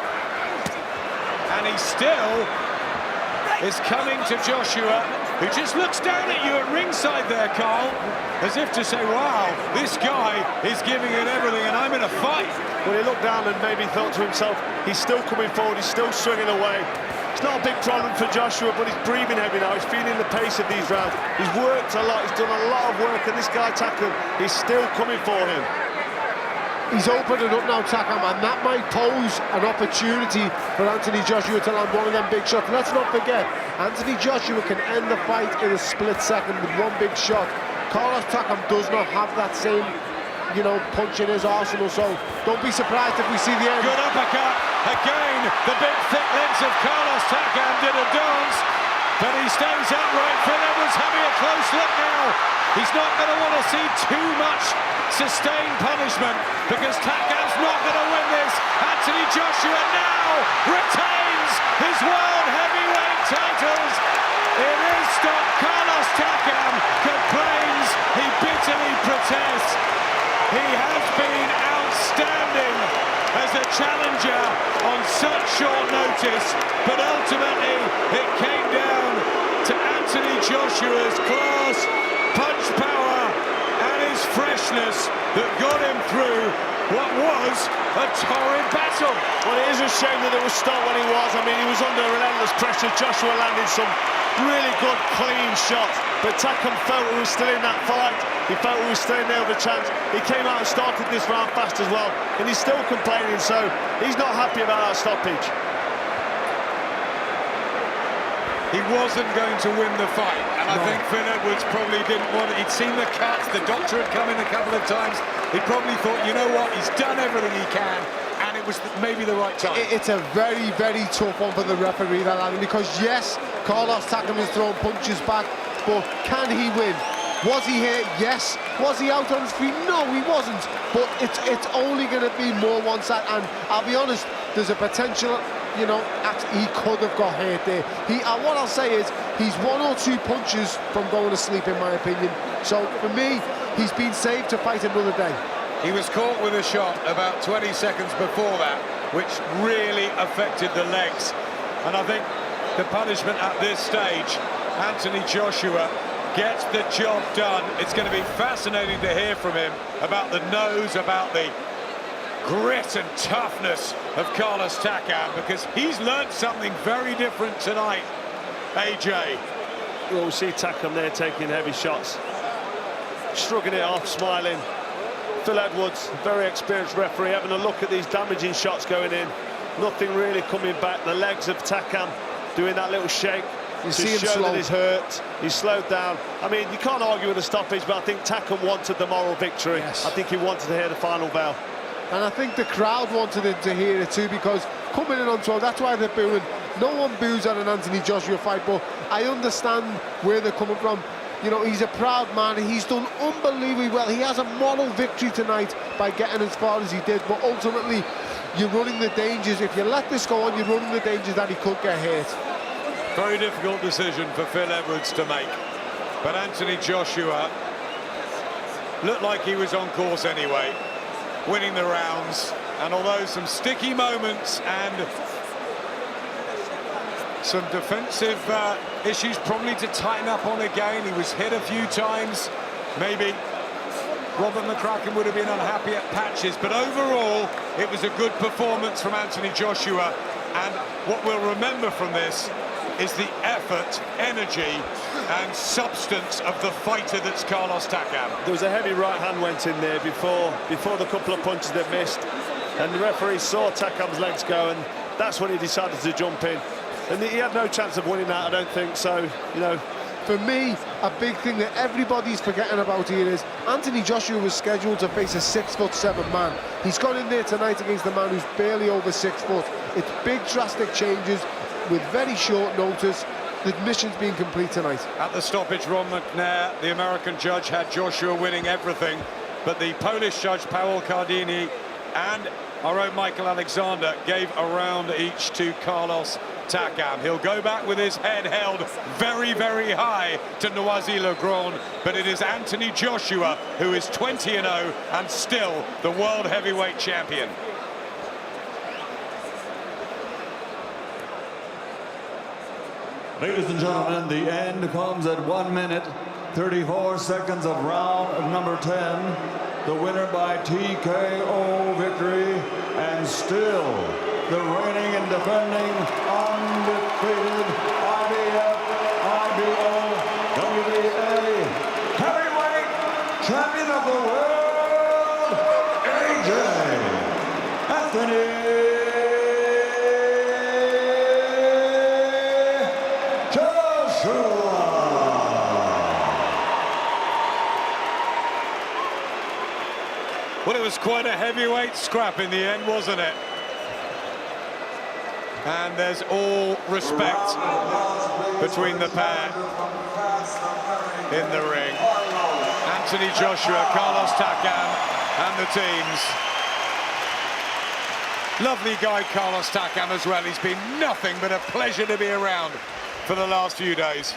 And he still is coming to Joshua, who just looks down at you at ringside there, Carl, as if to say, wow, this guy is giving it everything and I'm in a fight. Well, he looked down and maybe thought to himself, he's still coming forward, he's still swinging away. It's not a big problem for Joshua, but he's breathing heavy now, he's feeling the pace of these rounds. He's worked a lot, he's done a lot of work, and this guy, Takam, is still coming for him. He's opening up now, Takam, and that might pose an opportunity for Anthony Joshua to land one of them big shots. Let's not forget, Anthony Joshua can end the fight in a split second with one big shot. Carlos Takam does not have that same, you know, punch in his arsenal, so don't be surprised if we see the end. Good uppercut. Again, the big thick legs of Carlos Takam did a dance, but he stays upright. Phil Edwards having a close look now. He's not going to want to see too much sustained punishment, because Takam's not going to win this. Anthony Joshua now retains his world heavyweight titles. It is stop. Carlos Takam complains, he bitterly protests. He has been outstanding as a challenger on such short notice, but ultimately it came down to Anthony Joshua's class, punch power, and his freshness that got him through what was a torrid battle. Well, it is a shame that it was stopped when he was. I mean, he was under relentless pressure. Joshua landed some really good, clean shots, but Takam felt he was still in that fight. He felt he was still in there with a chance. He came out and started this round fast as well, and he's still complaining, so he's not happy about that stoppage. he wasn't going to win the fight, and I think Phil Edwards probably didn't want it. He'd seen the cuts, the doctor had come in a couple of times. He probably thought, you know what, he's done everything he can, and it was maybe the right time. It's a very, very tough one for the referee, that Alan, because yes, Carlos Takam has thrown punches back, but can he win? Was he hit? Yes. Was he out on his feet? No, he wasn't. But it's only going to be more one side, and I'll be honest, there's a potential, you know, he could have got hurt there. What I'll say is, he's 1 or 2 punches from going to sleep, in my opinion. So for me, he's been saved to fight another day. He was caught with a shot about 20 seconds before that, which really affected the legs. And I think the punishment at this stage, Anthony Joshua gets the job done. It's going to be fascinating to hear from him about the nose, about the grit and toughness of Carlos Takam, because he's learned something very different tonight, AJ. Well, we see Takam there taking heavy shots, shrugging it off, smiling. Phil Edwards, very experienced referee, having a look at these damaging shots going in. Nothing really coming back. The legs of Takam doing that little shake. You to see him show slow. that he's hurt. He's slowed down. I mean, you can't argue with the stoppage, but I think Takam wanted the moral victory. Yes. I think he wanted to hear the final bell. And I think the crowd wanted him to hear it too, because coming in on 12, that's why they're booing. No one boos at an Anthony Joshua fight, but I understand where they're coming from. You know, he's a proud man. He's done unbelievably well. He has a moral victory tonight by getting as far as he did, but ultimately, you're running the dangers. If you let this go on, you're running the dangers that he could get hurt. Very difficult decision for Phil Edwards to make, but Anthony Joshua looked like he was on course anyway, winning the rounds. And although some sticky moments and some defensive issues probably to tighten up on again, he was hit a few times. Maybe Robert McCracken would have been unhappy at patches, but overall it was a good performance from Anthony Joshua. And what we'll remember from this is the effort, energy and substance of the fighter that's Carlos Takam. There was a heavy right hand went in there before the couple of punches that missed, and the referee saw Takam's legs go, and that's when he decided to jump in. And he had no chance of winning that, I don't think. So, you know, for me, a big thing that everybody's forgetting about here is Anthony Joshua was scheduled to face a 6'7" man. He's gone in there tonight against a man who's barely over 6 foot. It's big, drastic changes with very short notice. The mission's been complete tonight. At the stoppage, Ron McNair, the American judge, had Joshua winning everything, but the Polish judge, Paweł Cardini, and our own Michael Alexander gave a round each to Carlos Takam. He'll go back with his head held very, very high to Noisy-le-Grand, but it is Anthony Joshua who is 20-0 and still the world heavyweight champion. Ladies and gentlemen, the end comes at 1 minute, 34 seconds of round number 10. The winner by TKO victory, and still the reigning and defending undefeated IBF, IBO, WBA heavyweight champion of the world, AJ Anthony Joshua. Well, it was quite a heavyweight scrap in the end, wasn't it? And there's all respect between the pair in the ring. Anthony Joshua, Carlos Takam and the teams. Lovely guy, Carlos Takam, as well. He's been nothing but a pleasure to be around for the last few days.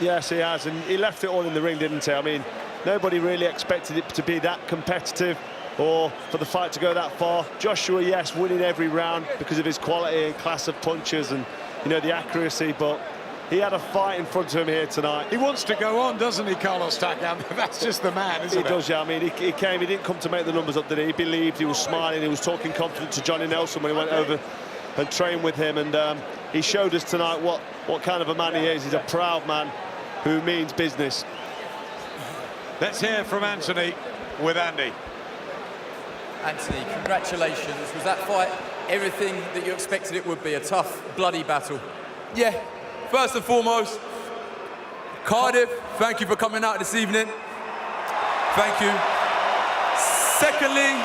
yes, he has, and he left it all in the ring, didn't he? I mean, nobody really expected it to be that competitive or for the fight to go that far. Joshua, yes, winning every round because of his quality and class of punches and, you know, the accuracy, but he had a fight in front of him here tonight. He wants to go on, doesn't he, Carlos Takam? That's just the man, isn't it? He does, yeah. I mean, he didn't come to make the numbers up, did he? He believed, he was smiling, he was talking confident to Johnny Nelson when he went over and trained with him, and he showed us tonight what kind of a man he is. He's a proud man who means business. Let's hear from Anthony with Andy. Anthony, congratulations. Was that fight everything that you expected it would be? A tough, bloody battle? Yeah, First and foremost, Cardiff, thank you for coming out this evening. Thank you. Secondly,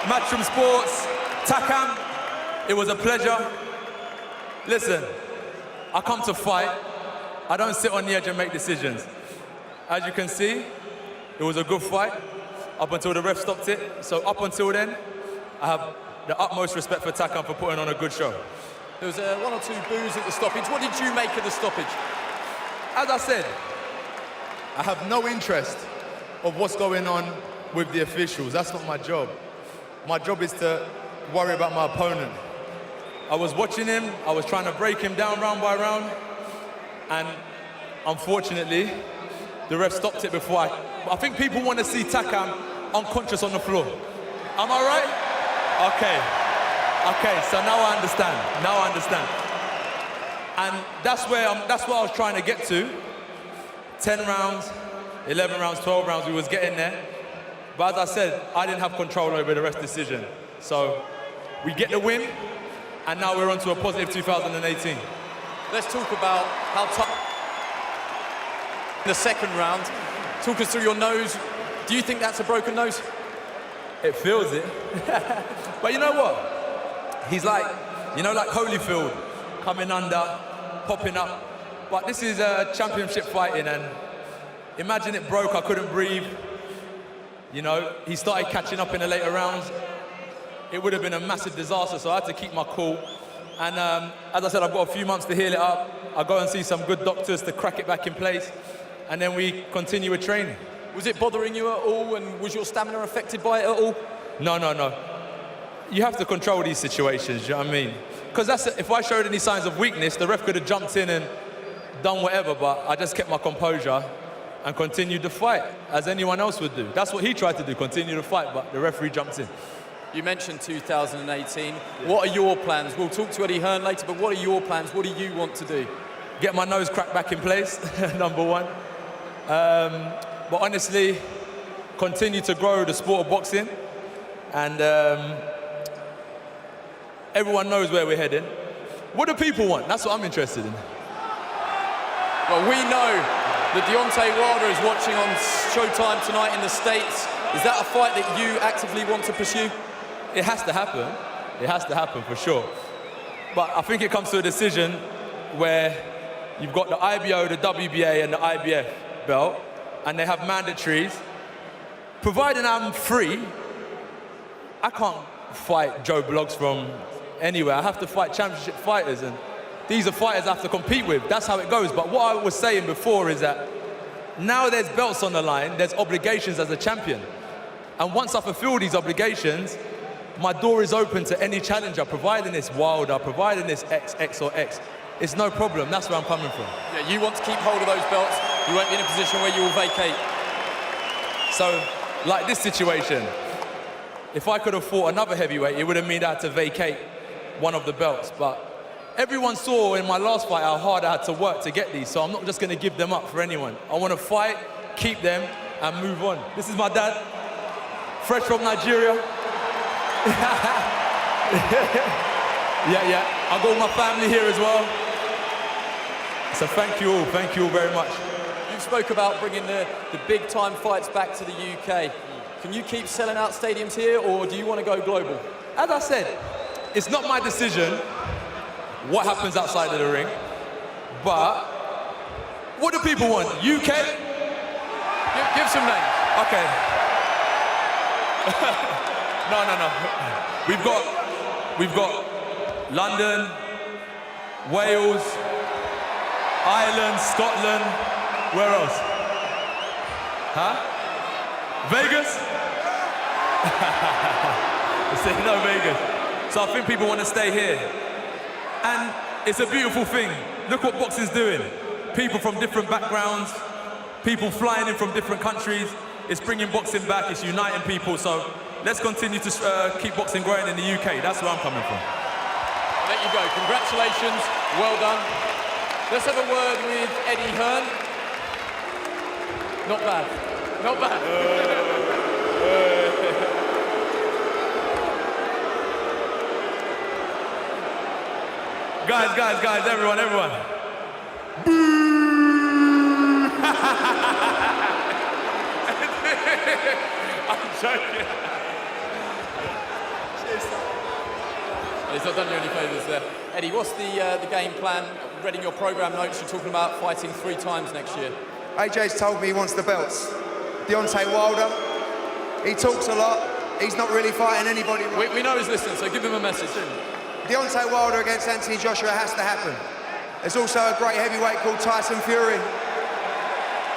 Matchroom Sports, Takam, it was a pleasure. Listen, I come to fight. I don't sit on the edge and make decisions. As you can see, it was a good fight up until the ref stopped it. So up until then, I have the utmost respect for Takam for putting on a good show. There was one or two boos at the stoppage. What did you make of the stoppage? As I said, I have no interest of what's going on with the officials. That's not my job. My job is to worry about my opponent. I was watching him, I was trying to break him down round by round, and unfortunately, the ref stopped it before I think people want to see Takam unconscious on the floor. Am I right? Okay, so now I understand. And that's what I was trying to get to. 10 rounds, 11 rounds, 12 rounds, we was getting there. But as I said, I didn't have control over the rest decision. So we get the win, and now we're on to a positive 2018. Let's talk about how tough the second round. Talk us through your nose. Do you think that's a broken nose? It feels it. But you know what? He's like, like Holyfield, coming under, popping up. But this is a championship fighting, and imagine it broke, I couldn't breathe. He started catching up in the later rounds. It would have been a massive disaster, so I had to keep my cool. And as I said, I've got a few months to heal it up. I'll go and see some good doctors to crack it back in place, and then we continue with training. Was it bothering you at all, and was your stamina affected by it at all? No. You have to control these situations, you know what I mean? Because if I showed any signs of weakness, the ref could have jumped in and done whatever, but I just kept my composure and continued the fight, as anyone else would do. That's what he tried to do, continue the fight, but the referee jumped in. You mentioned 2018. What are your plans? We'll talk to Eddie Hearn later, but what are your plans? What do you want to do? Get my nose cracked back in place, number one. But honestly, continue to grow the sport of boxing, and everyone knows where we're heading. What do people want? That's what I'm interested in. Well, we know that Deontay Wilder is watching on Showtime tonight in the States. Is that a fight that you actively want to pursue? It has to happen. It has to happen for sure. But I think it comes to a decision where you've got the IBO, the WBA, and the IBF belt, and they have mandatories. Providing I'm free, I can't fight Joe Bloggs from anywhere. I have to fight championship fighters, and these are fighters I have to compete with. That's how it goes. But what I was saying before is that now there's belts on the line, there's obligations as a champion. And once I fulfill these obligations, my door is open to any challenger, providing it's Wilder, providing it's X or X. It's no problem. That's where I'm coming from. Yeah, you want to keep hold of those belts. You won't be in a position where you will vacate. So, like this situation, if I could have fought another heavyweight, it would have meant I had to vacate one of the belts. But everyone saw in my last fight how hard I had to work to get these, so I'm not just going to give them up for anyone. I want to fight, keep them, and move on. This is my dad, fresh from Nigeria. Yeah. I've got my family here as well. So thank you all very much. You spoke about bringing the big time fights back to the UK. Can you keep selling out stadiums here, or do you want to go global? As I said, it's not my decision what happens outside of the ring, but what do people want? UK? Give some names. Okay. No. We've got London, Wales, Ireland, Scotland. Where else? Huh? Vegas? No, Vegas. So I think people want to stay here. And it's a beautiful thing. Look what boxing's doing. People from different backgrounds, people flying in from different countries. It's bringing boxing back, it's uniting people. So let's continue to keep boxing growing in the UK. That's where I'm coming from. I'll let you go. Congratulations. Well done. Let's have a word with Eddie Hearn. Not bad. Not bad. Guys, everyone. I'm joking. He's not done you any favours there. Eddie, what's the game plan? Reading your programme notes, you're talking about fighting 3 times next year. AJ's told me he wants the belts. Deontay Wilder, he talks a lot. He's not really fighting anybody. We know he's listening, so give him a message. Deontay Wilder against Anthony Joshua has to happen. There's also a great heavyweight called Tyson Fury.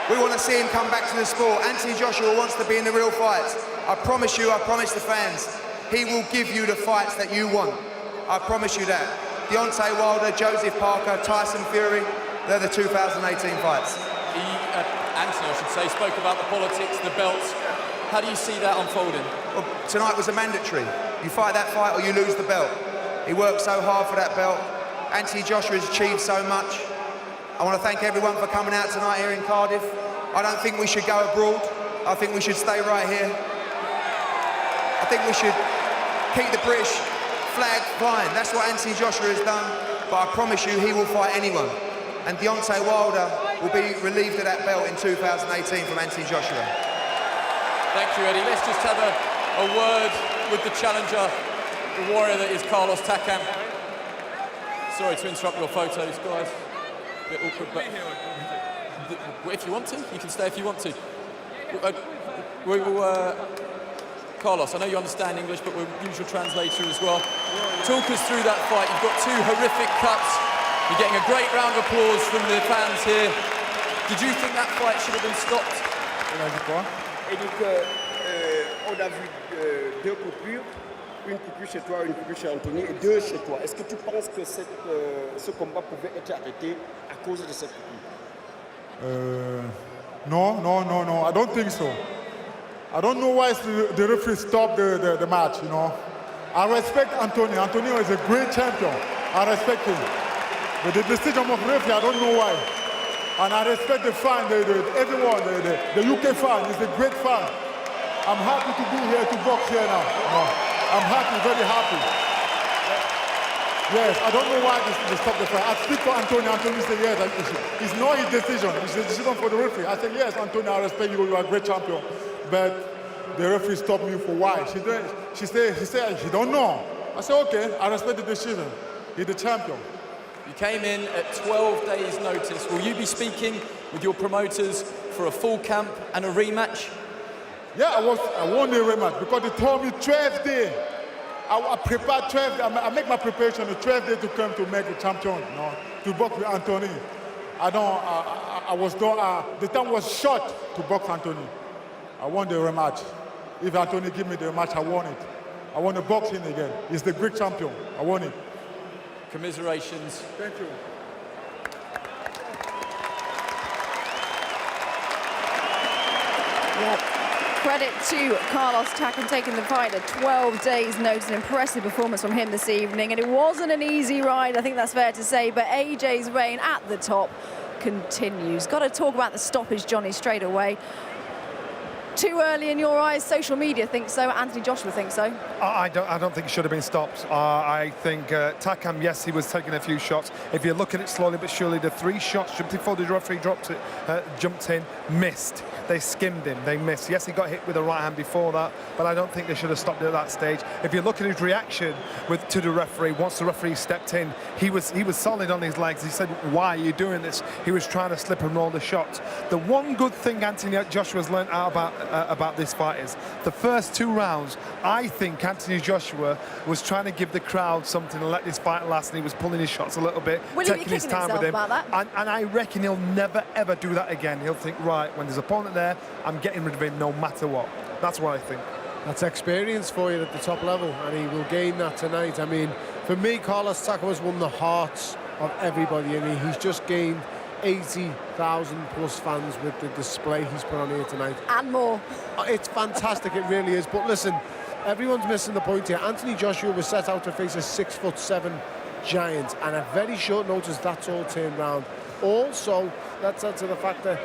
We want to see him come back to the sport. Anthony Joshua wants to be in the real fights. I promise you, I promise the fans, he will give you the fights that you want. I promise you that. Deontay Wilder, Joseph Parker, Tyson Fury, they're the 2018 fights. Anthony, I should say, spoke about the politics, the belts. How do you see that unfolding? Well, tonight was a mandatory. You fight that fight or you lose the belt. He worked so hard for that belt. Anthony Joshua has achieved so much. I want to thank everyone for coming out tonight here in Cardiff. I don't think we should go abroad. I think we should stay right here. I think we should keep the British flag flying. That's what Anthony Joshua has done, but I promise you he will fight anyone. And Deontay Wilder will be relieved of that belt in 2018 from Anthony Joshua. Thank you, Eddie. Let's just have a word with the challenger, the warrior that is Carlos Takam. Sorry to interrupt your photos, guys. A bit awkward, but if you want to, you can stay if you want to. We will, Carlos, I know you understand English, but we'll use your translator as well. Talk us through that fight. You've got 2 horrific cuts. You're getting a great round of applause from the fans here. Did you think that fight should have been stopped? Et donc, on a vu 2 coupures, une coupure chez toi, une coupure chez Anthony, et 2 chez toi. Est-ce que tu penses que ce combat pouvait être arrêté à cause de cette coupure? No, I don't think so. I don't know why the referee stopped the match, you know. I respect Antonio. Antonio is a great champion. I respect him. But the decision of the referee, I don't know why. And I respect the fan, everyone, the UK fan is a great fan. I'm happy to be here to box here now. No, I'm happy, very happy. Yes, I don't know why they stopped the fight. I speak for Antonio. Antonio said yes, it's not his decision. It's the decision for the referee. I said yes, Antonio, I respect you. You are a great champion. But the referee stopped me for why? She said she don't know. I said okay, I respect the decision. He's the champion. You came in at 12 days' notice. Will you be speaking with your promoters for a full camp and a rematch? Yeah, I won the rematch because they told me 12 days. I prepared 12 days. I make my preparation the 12 days to come to make a champion, you know, to box with Anthony. The time was short to box Anthony. I won the rematch. If Anthony give me the rematch, I won it. I want to box him again. He's the great champion. I won it. Commiserations. Thank you. Yeah. Credit to Carlos Takam taking the fight at 12 days' notice. An impressive performance from him this evening. And it wasn't an easy ride, I think that's fair to say, but AJ's reign at the top continues. Got to talk about the stoppage, Johnny, straight away. Too early in your eyes? Social media think so. Anthony Joshua thinks so. I don't think it should have been stopped. I think Takam, yes, he was taking a few shots. If you look at it slowly but surely, the 3 shots jumped before the referee jumped in, missed. They skimmed him, they missed. Yes, he got hit with the right hand before that, but I don't think they should have stopped it at that stage. If you look at his reaction to the referee, once the referee stepped in, he was solid on his legs. He said, why are you doing this? He was trying to slip and roll the shots. The one good thing Anthony Joshua's learned out about this fight is the first 2 rounds, I think Anthony Joshua was trying to give the crowd something to let this fight last, and he was pulling his shots a little bit, taking his time with him. And I reckon he'll never ever do that again. He'll think, right, when there's an opponent there, I'm getting rid of him no matter what. That's what I think. That's experience for you at the top level, and he will gain that tonight. I mean, for me, Carlos Takam has won the hearts of everybody, and he's just gained 80,000 plus fans with the display he's put on here tonight. And more. It's fantastic, it really is. But listen, everyone's missing the point here. Anthony Joshua was set out to face a 6'7" giant, and at very short notice, that's all turned round. Also, that's adds to the fact that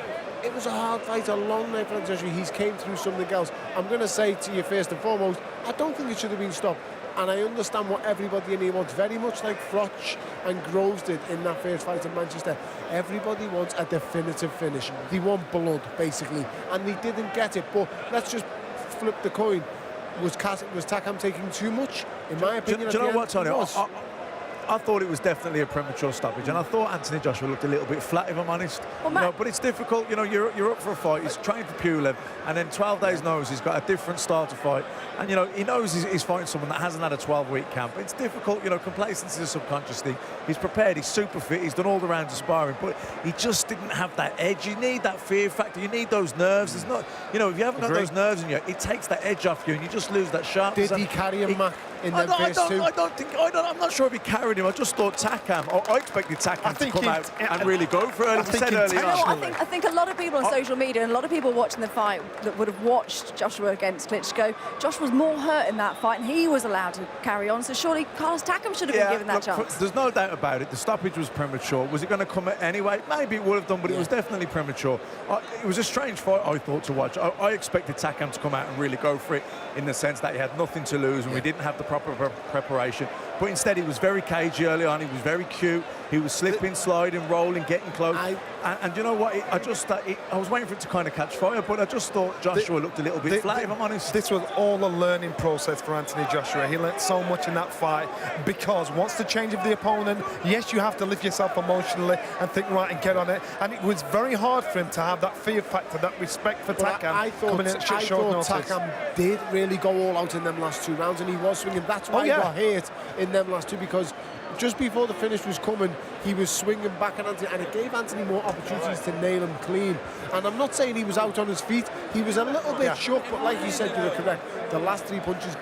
it was a hard fight, a long night for Anthony Joshua. He's came through something else. I'm going to say to you first and foremost, I don't think it should have been stopped. And I understand what everybody in here wants, very much like Froch and Groves did in that first fight in Manchester. Everybody wants a definitive finish. They want blood, basically, and they didn't get it. But let's just flip the coin. Was Takam taking too much? In my opinion, do you know what, Tony? I thought it was definitely a premature stoppage, and I thought Anthony Joshua looked a little bit flat, if I'm honest. Well, but it's difficult. You know, you're up for a fight. He's trained for Pulev, and then 12 days knows he's got a different style to fight. And, you know, he knows he's fighting someone that hasn't had a 12-week camp. It's difficult. You know, complacency is a subconscious thing. He's prepared. He's super fit. He's done all the rounds of sparring, but he just didn't have that edge. You need that fear factor. You need those nerves. There's not, you know, if you haven't got those nerves in you, it takes that edge off you, and you just lose that sharpness. Did he carry him, Mac, in them first two? I'm not sure if he carried him. I just thought Takam. I expected Takam to come out and really go for it. I think a lot of people on social media and a lot of people watching the fight that would have watched Joshua against Klitschko, Joshua was more hurt in that fight, and he was allowed to carry on. So surely Carlos Takam should have been given that chance. There's no doubt about it. The stoppage was premature. Was it going to come anyway? Maybe it would have done, but it was definitely premature. It was a strange fight, I thought, to watch. I expected Takam to come out and really go for it, in the sense that he had nothing to lose and we didn't have the proper preparation. But instead, he was very cagey early on. He was very cute. He was slipping, sliding, rolling, getting close. And you know what? I was waiting for it to kind of catch fire, but I just thought Joshua looked a little bit flat, if I'm honest. This was all a learning process for Anthony Joshua. He learnt so much in that fight, because once the change of the opponent, yes, you have to lift yourself emotionally and think right and get on it. And it was very hard for him to have that fear factor, that respect for Takam. I thought Takam did really go all out in them last two rounds, and he was swinging. That's why he got hit in them last two, because just before the finish was coming, he was swinging back at Anthony, and it gave Anthony more opportunities to nail him clean. And I'm not saying he was out on his feet. He was a little bit shook, but like you said, you were correct. The last three punches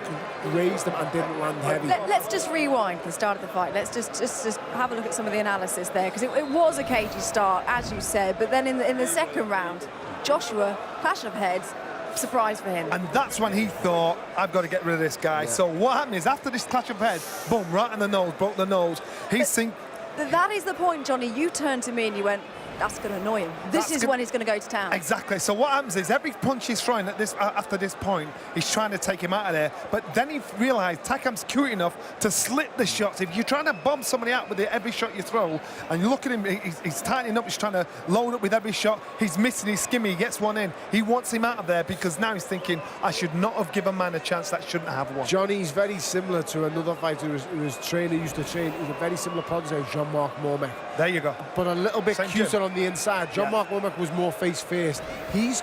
grazed him and didn't land heavy. Let's just rewind to the start of the fight. Let's just have a look at some of the analysis there, because it was a cagey start, as you said, but then in the second round, Joshua, clash of heads, surprise for him. And that's when he thought, I've got to get rid of this guy. So what happened is, after this clash of heads, boom, right in the nose, broke the nose. That is the point, Johnny. You turned to me and you went, that's going to annoy him. This is when he's going to go to town. Exactly. So what happens is, every punch he's throwing at this after this point, he's trying to take him out of there. But then he realised Takam's cute enough to slip the shots. If you're trying to bomb somebody out with every shot you throw, and you look at him, he's tightening up, he's trying to load up with every shot. He's missing, he's skimming, he gets one in. He wants him out of there, because now he's thinking, I should not have given a man a chance that shouldn't have one. Johnny's very similar to another fighter who his trainer used to train. He's a very similar protege, Jean-Marc Mormec. There you go. But a little bit cuter on the inside. Jean-Marc Mormec was more face-first. He's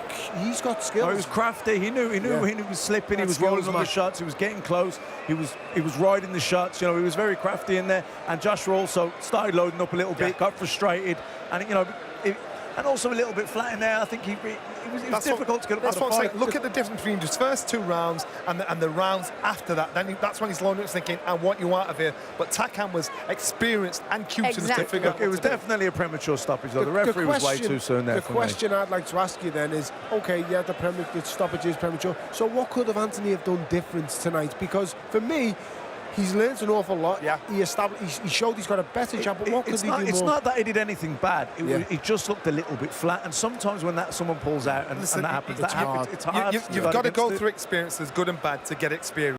got skills. Oh, he was crafty. He knew he was slipping. He was rolling on the shots. He was getting close. He was riding the shots. You know, he was very crafty in there. And Joshua also started loading up a little bit, got frustrated, and you know, and also a little bit flat in there. I think it was difficult to get up. That's what I'm saying. Look at the difference between his first two rounds and the rounds after that. That's when he's loading up, thinking, I want you out of here. But Takam was experienced and cute enough to figure out. It was definitely a premature stoppage, though. The referee was way too soon there. The question I'd like to ask you then is, okay, yeah, the stoppage is premature. So what could have Anthony have done different tonight? Because for me, he's learned an awful lot. Yeah. He showed he's got a better jab, but what could he do more? It's not that he did anything bad. He just looked a little bit flat. And sometimes when someone pulls out and that happens, it's hard. You've got to go through experiences, good and bad, to get experience.